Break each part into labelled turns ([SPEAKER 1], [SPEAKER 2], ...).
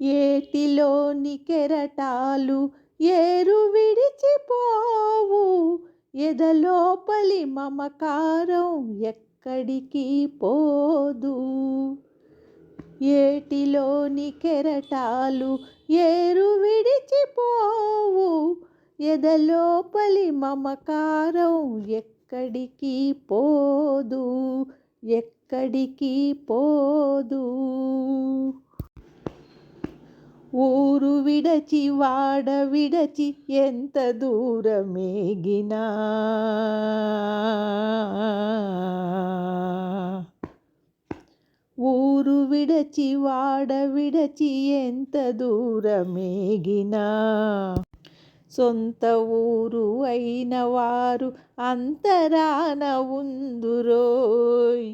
[SPEAKER 1] ఏటిలోని కెరటాలు ఏరు విడిచిపోవు, ఎదలోపలి మమకారం ఎక్కడికి పోదు. ఏటిలోని కెరటాలు ఏరు విడిచిపోవు, ఎదలోపలి మమకారం ఎక్కడికి పోదు, ఎక్కడికి పోదు. ఊరు విడచి వాడ విడచి ఎంత దూరమేగినా, ఊరు విడచి వాడ విడచి ఎంత దూరమేగినా, సొంత ఊరు అయిన వారు అంతరాన ఉందురోయ్,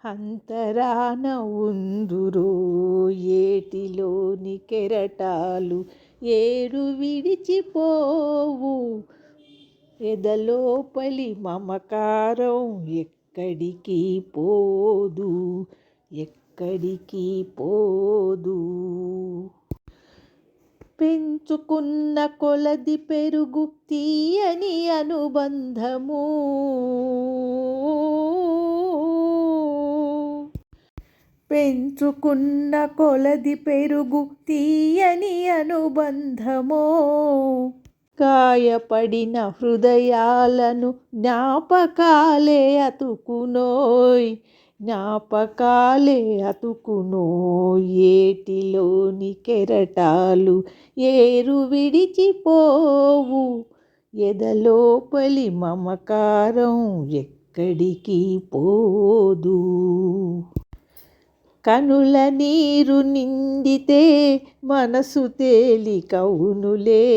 [SPEAKER 1] అంతరాన ఉందురోయ్. ఏటిలోని కెరటాలు ఏరు విడిచిపోవు, ఎదలోపలి మమకారం ఎక్కడికి పోదు, ఎక్కడికి పోదు. పెంచుకున్న కొలది పెరుగు తీయని అనుబంధము, పెంచుకున్న కొలది పెరుగు తీయని అనుబంధమో, గాయపడిన హృదయాలను జ్ఞాపకాలే అతుకునోయ్, జ్ఞాపకాలే అతుకునోయ్. ఏటిలోని కెరటాలు ఏరు విడిచిపోవు, ఎదలోపలి మమకారం ఎక్కడికి పోదు. కనుల నీరు నిండితే మనసు తేలికవునులే,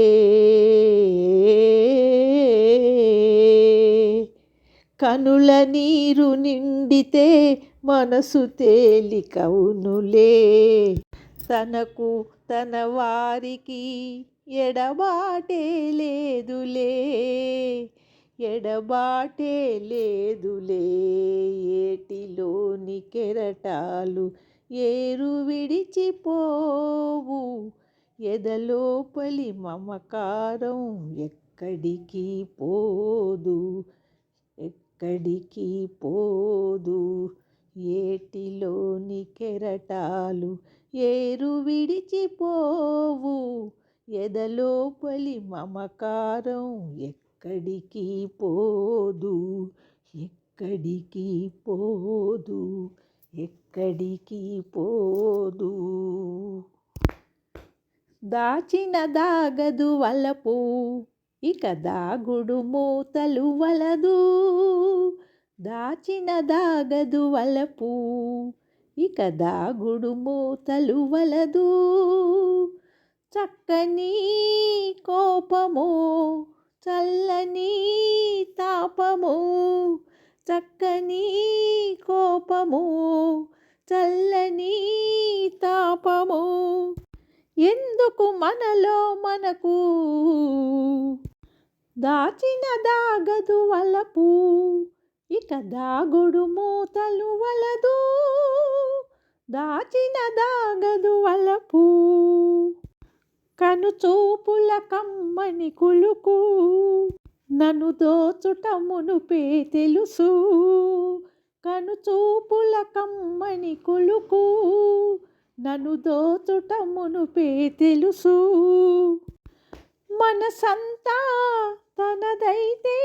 [SPEAKER 1] కనుల నీరు నిండితే మనసు తేలికవునులే. తనకు తన వారికి ఎడబాటే లేదులే, ఎడబాటే లేదులే. ఏటిలోని కెరటాలు ఏరు విడిచిపోవు, ఎదలోపలి మమకారం ఎక్కడికి పోదు, ఎక్కడికి పోదు. ఏటిలోని కెరటాలు ఏరు విడిచిపోవు, ఎదలోపలి మమకారం ఎక్కడికి పోదు, ఎక్కడికి పోదు, ఎక్కడికి పోదు. దాచిన దాగదు వలపు, ఇక దాగుడు మూతలు వలదు. దాచిన దాగదు వలపు, ఇక దాగుడు మూతలు వలదు. చక్కని కోపము చల్లని తాపము, చక్కని కోపము చల్లని తాపము, ఎందుకు మనలో మనకు. దాచిన దాగదు వలపు, ఇక దాగుడు మూతలు వలదు. దాచిన దాగదు వలపు, కనుచూపుల కమ్మని కులుకు నన్ను దోచుట మునుపే తెలుసు. కనుచూపుల కమ్మని కులుకు నన్ను దోచుట మునుపే తెలుసు. మనసంతా తనదైతే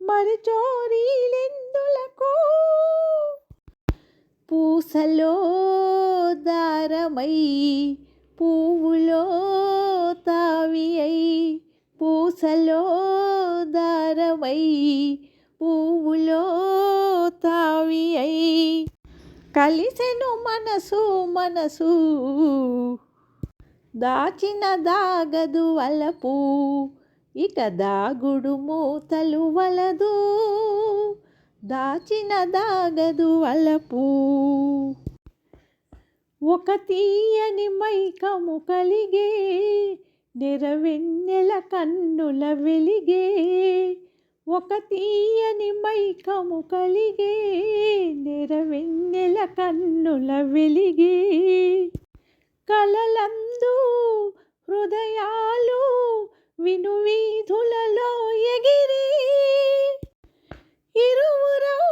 [SPEAKER 1] మరి చోరీలెందులకు. పూసలో దారమై పువ్వులో తావి అయి, పూసలో దారమై పువ్వులో తావి అయి, కలిసెను మనసు మనసు. దాచిన దాగదు వలపు, ఇక దాగుడు మూతలు వలదు. దాచిన దాగదు వలపు, ఒక తీయని మైకము కలిగే నెరవెన్నెల కన్నుల వెలిగే. ఒక తీయని మైకము కలిగే నెరవెన్నెల కన్నుల వెలిగే కలలందు హృదయాలు వినువీధులలో ఎగిరి ఇరువురం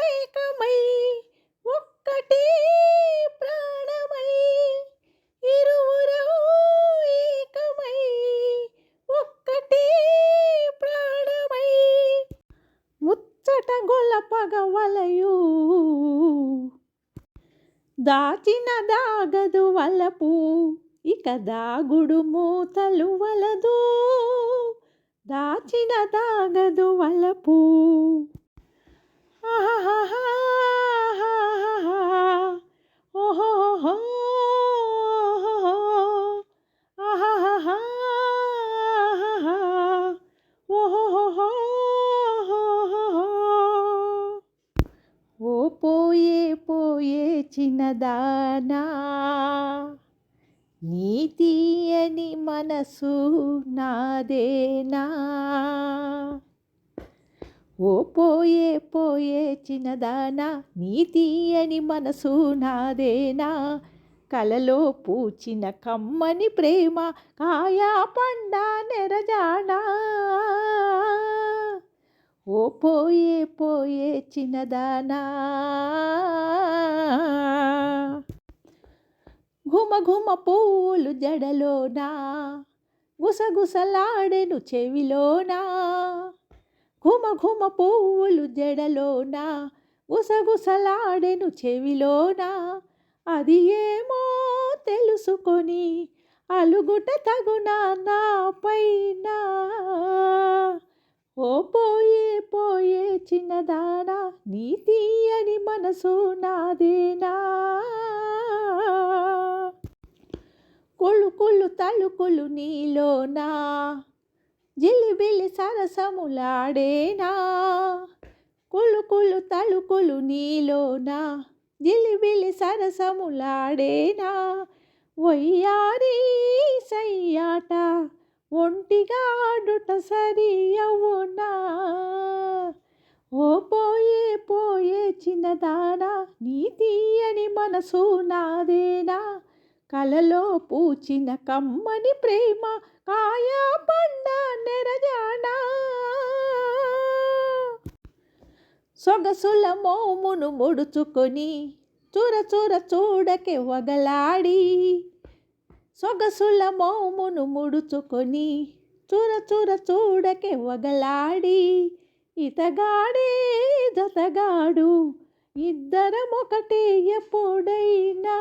[SPEAKER 1] ఏకమై ఒక్కటే ప్రాణమై ఇరువురం ఏకమై ఒక్కటే ప్రాణమై ముచ్చట గొల్లపగవలయు దాచిన దాగదు వలపు ఇక దాగుడు మూతలు వలదు దాచిన దాగదు వలపు ఓహో ఓ పోయే పోయే చిన్నదానా నీ తీయని మనసు నాదేనా ఓ పోయే పోయే చిన్నదానా నీ తీయని మనసు నాదేనా కలలో పూచిన కమ్మని ప్రేమ కాయా పండా నెరజానా ఓ పోయే పోయే చిన్నదానా ఘుమ ఘుమ పువ్వులు జడలోనా గుసగుసలాడెను చెవిలోనా ఘుమ ఘుమ పువ్వులు జడలోనా గుసగుసలాడెను చెవిలోనా అది ఏమో తెలుసుకొని అలుగుట తగునా నా పైన ఓ పోయే పోయే చిన్నదానా నీ తీయని మనసు నాదేనా కొళ్ళు తలుకులు నీలోనా జిలిబిలి సరసములాడేనా కొళ్ళు తలుకులు నీలోనా జిలిబిలి సరసములాడేనా వయ్యారి సయ్యాట ఒంటిగా ఆడుట సరి అవునా ఓ పోయే పోయే చిన్నదానా నీ తీయని మనసు నాదేనా కలలో పూచిన కమ్మని ప్రేమ కాయా పండ నెరజానా సొగసుల మోమును ముడుచుకొని చుర చుర చూడకే వగలాడి సొగసుల మోమును ముడుచుకొని చుర చుర చూడకే వగలాడి ఇతగాడే జతగాడు ఇద్దరం ఒకటే ఎప్పుడైనా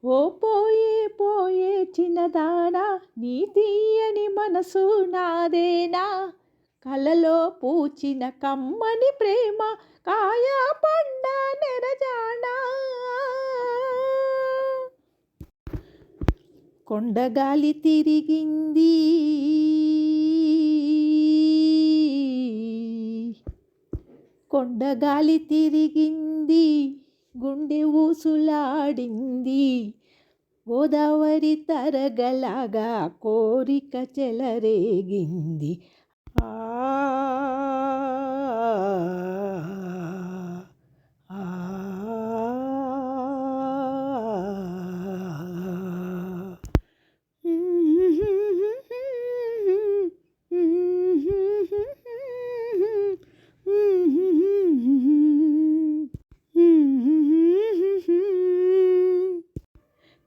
[SPEAKER 1] ఓ పోయే పోయే చిన్నదానా నీ తీయని మనసు నాదేనా కలలో పూచిన కమ్మని ప్రేమ కాయా పండ నెరజానా కొండగాలి తిరిగింది కొండగాలి తిరిగింది గుండె ఊసులాడింది గోదావరి తరగలాగా కోరిక చెలరేగింది ఆ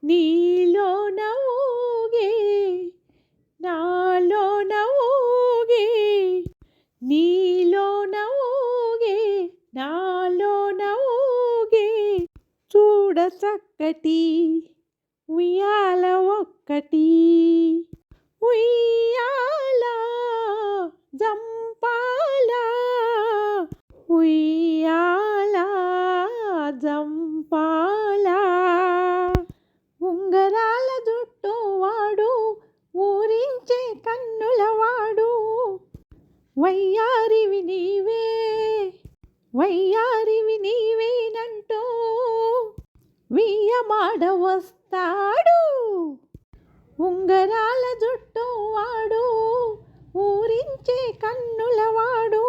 [SPEAKER 1] నీలోన ఊగే నాలోన ఊగే నీలోన ఊగే నాలోన ఊగే చూడ చక్కటి ఉయ్యాల ఒక్కటి ఉయ్యాల జంపాల ఉయ్యాల జంపాల ఉంగరాల జుట్టు వాడు ఊరించే కన్నుల వాడు వయ్యారివి నీవేనంటూ వియ్యమాడ వస్తాడు ఉంగరాల జుట్టు వాడు ఊరించే కన్నుల వాడు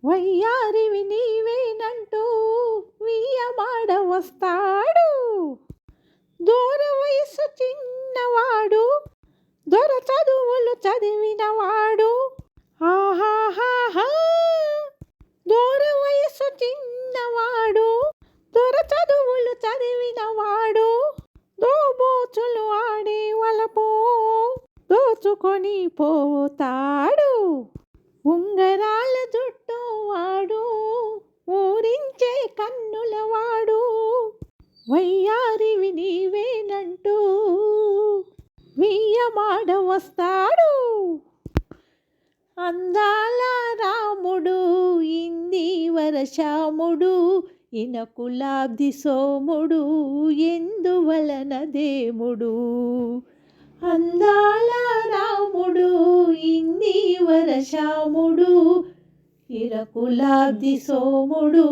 [SPEAKER 1] వయ్యారివి నీవేనంటూ వస్తాడు. దూర వయసు చిన్నవాడు, దొర చదువులు చదివినవాడు. ఆహాహాహా. దూర వయసు చిన్నవాడు, దొర చదువులు చదివినవాడు. దోబోచులు ఆడే వలపో దోచుకొని పోతాడు. ఉంగరాల జుట్టు వాడు, ఊరించే కన్నులవాడు. వయ్యారివి నీవేనంటూ వియ్యమాడ వస్తాడు. అందాల రాముడు, ఇందీవర శ్యాముడు, ఇనకులాబ్ది సోముడు, ఎందువలన దేముడు. అందాల రాముడు, ఇందీవర శ్యాముడు, ఇరకులాబ్ది సోముడు,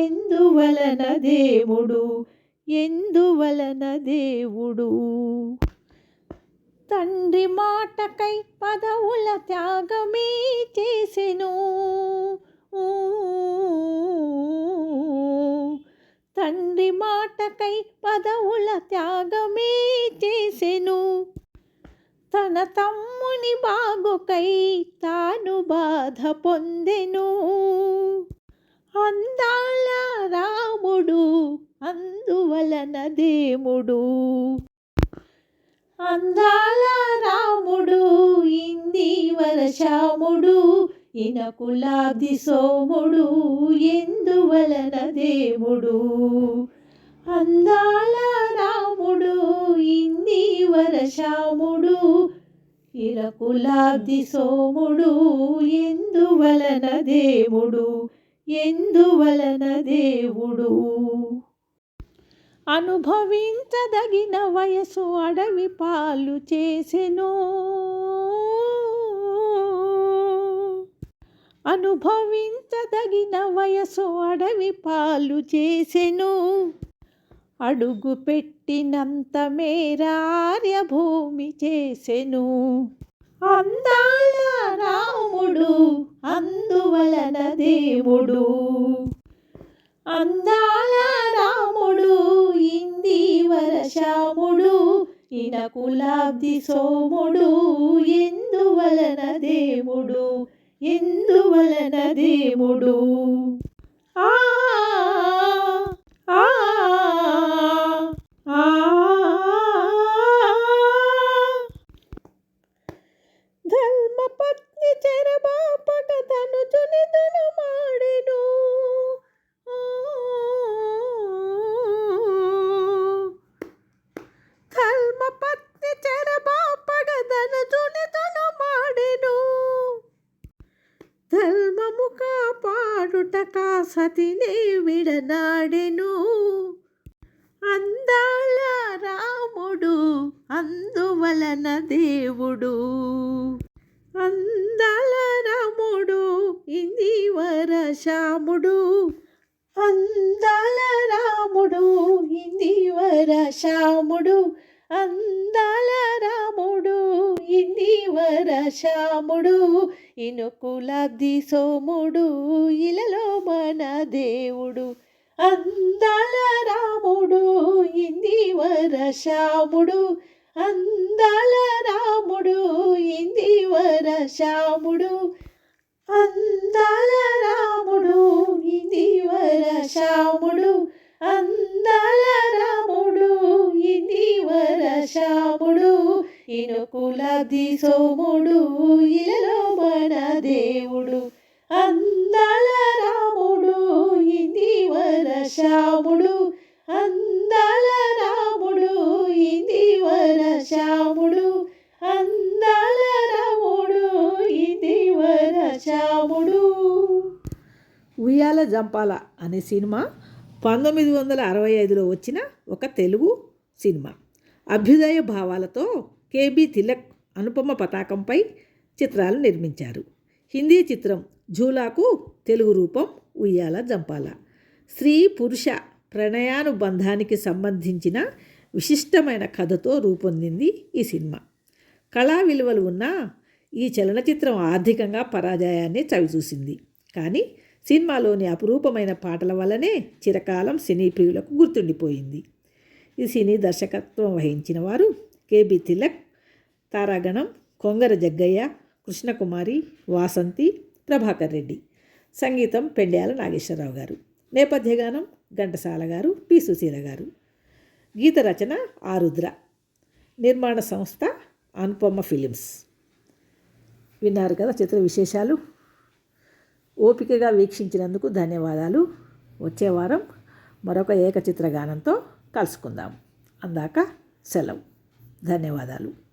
[SPEAKER 1] ఎందువలన దేముడు, ఎందువలన దేవుడు. తండ్రి మాటకై పదవుల త్యాగమే చేసెను. తండ్రి మాటకై పదవుల త్యాగమే చేసెను. తన తమ్ముని బాగుకై తాను బాధ పొందెను. అందాల రాముడు, అందువలన దేముడు. అందాల రాముడు, ఇందీవర శ్యాముడు, ఇనకులాబ్ది సోముడు, ఎందువలన దేవుడు. అందాల రాముడు, ఇందీవర శ్యాముడు, ఇరకులాబ్ది సోముడు, ఎందువలన దేవుడు, ఎందువలన దేవుడు. అనుభవించదగిన వయసు అడవి పాలు చేసెను. అనుభవించదగిన వయసు అడవి పాలు చేసెను. అడుగు పెట్టినంత మేర ఆర్యభూమి చేసెను. అందాల రాముడు, అందువలన దేవుడు. అందాల రాముడు, ఇందీవర శ్యాముడు, ఇనకులాబ్ది సోముడు, ఎందువలన దేవుడు, ఎందువలన దేవుడు. ఆ ఆ ఆ ధర్మపత్ని చెరబాపక తనుజుని దునుమాడెను. ధర్మపత్ని చెరబాపక తనుజుని దునుమాడెను. ధర్మము కాపాడుటక సతినే విడనాడెను. అందాల రాముడు, అందువలన దేవుడు. అందాల రాముడు, ఇందీవర శ్యాముడు. అందాల రాముడు, ఇందీవర శ్యాముడు. అందాల రాముడు, ఇందీవర శ్యాముడు, ఇనుకులాబ్ది సోముడు, ఇలలో మన దేవుడు. అందాల రాముడు, ఇందీవర శ్యాముడు. అందాల రాముడు, ఇందీవర శ్యాముడు. అందాల రాముడు, ఇందీవర శ్యాముడు. అందాల రాముడు, ఇందీవర శ్యాముడు, ఇనుకులాబ్ది సోముడు, ఇలలో మన దేవుడు. అందాల రాముడు, ఇందీవర శ్యాముడు. అందాల రాముడు, ఇందీవర శ్యాముడు. అందాల రాముడు, ఇందీవర శ్యాముడు. ఉయ్యాల జంపాల అనే సినిమా 1965లో వచ్చిన ఒక తెలుగు సినిమా. అభ్యుదయ భావాలతో కేబి తిలక్, అనుపమ పతాకంపై చిత్రాలు నిర్మించారు. హిందీ చిత్రం ఝూలాకు తెలుగు రూపం ఉయ్యాల జంపాల. స్త్రీ పురుష ప్రణయానుబంధానికి సంబంధించిన విశిష్టమైన కథతో రూపొందింది ఈ సినిమా. కళా విలువలు ఉన్న ఈ చలనచిత్రం ఆర్థికంగా పరాజయాన్ని చవిచూసింది. కానీ సినిమాలోని అపురూపమైన పాటల వల్లనే చిరకాలం సినీ ప్రియులకు గుర్తుండిపోయింది. ఈ సినీ దర్శకత్వం వహించిన వారు కేబి తిలక్, తారాగణం, కొంగర జగ్గయ్య, కృష్ణకుమారి, వాసంతి, ప్రభాకర్ రెడ్డి. సంగీతం పెండ్యాల నాగేశ్వరరావు గారు. నేపథ్య గానం ఘంటసాల గారు, పి సుశీల గారు. గీత రచన ఆరుద్ర. నిర్మాణ సంస్థ అనుపమ ఫిలిమ్స్. విన్నారు కదా చిత్ర విశేషాలు. ఓపికగా వీక్షించినందుకు ధన్యవాదాలు. వచ్చే వారం మరొక ఏకచిత్ర గానంతో కలుసుకుందాం. అందాక సెలవు. ధన్యవాదాలు.